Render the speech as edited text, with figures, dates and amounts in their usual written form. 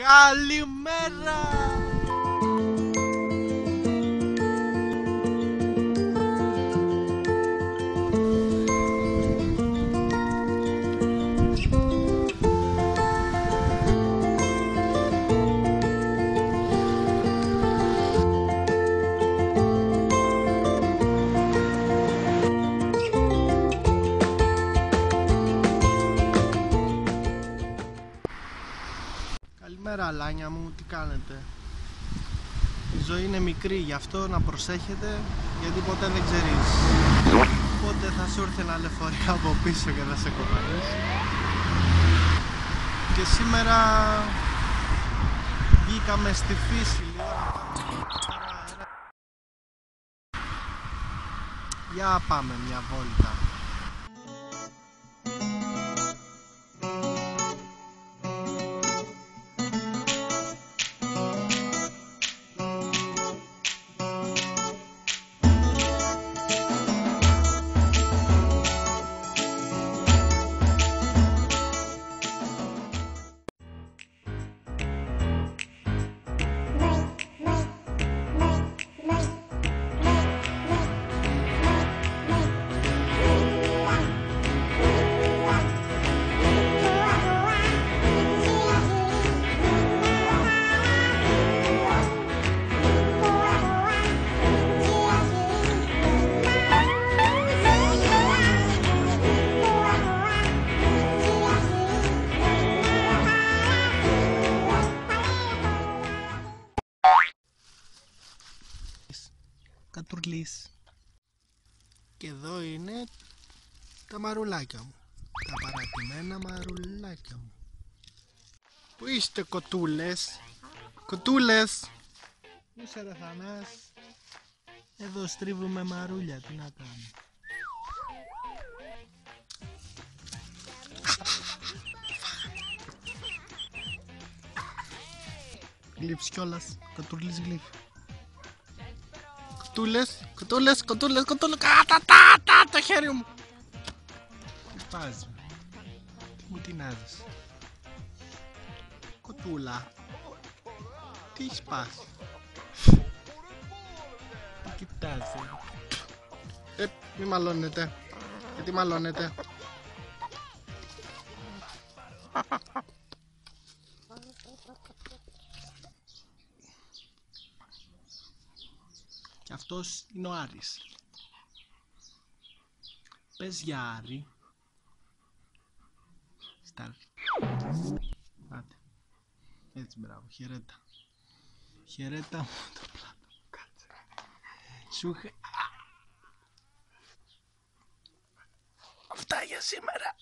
Καλημέρα! Καλημέρα αλάνια μου, τι κάνετε? Η ζωή είναι μικρή, γι' αυτό να προσέχετε, γιατί ποτέ δεν ξέρεις πότε θα σου έρθει ένα λεωφορείο από πίσω και θα σε κοπανίσει. Και σήμερα βγήκαμε στη φύση λίγο να πάρουμε αέρα. Για πάμε μια βόλτα. Κατουρλής. Και εδώ είναι τα μαρουλάκια μου, τα παρατημένα μαρουλάκια μου. Πού είστε κοτούλες? Κοτούλες! Πού είσαι ρε Θανάς? Εδώ στρίβουμε μαρούλια, τι να κάνουμε. Γλύψει κιόλας, Κατουρλής γλύφει. Κοτούλες, κατα, το χέρι μου. Τι πάζει? Τι μου τεινάζεις? Κοτούλα, τι έχεις πάσει? Τι κοιτάζει? Μη μαλώνετε. Γιατί μαλώνετε? Και αυτός είναι ο Άρης. Πες για Άρη. Στάρφι. Πάτε. Έτσι, μπράβο, χαιρέτα. Χαιρέτα μου το πλάτο. Κάτσε. Σου Αυτά για σήμερα.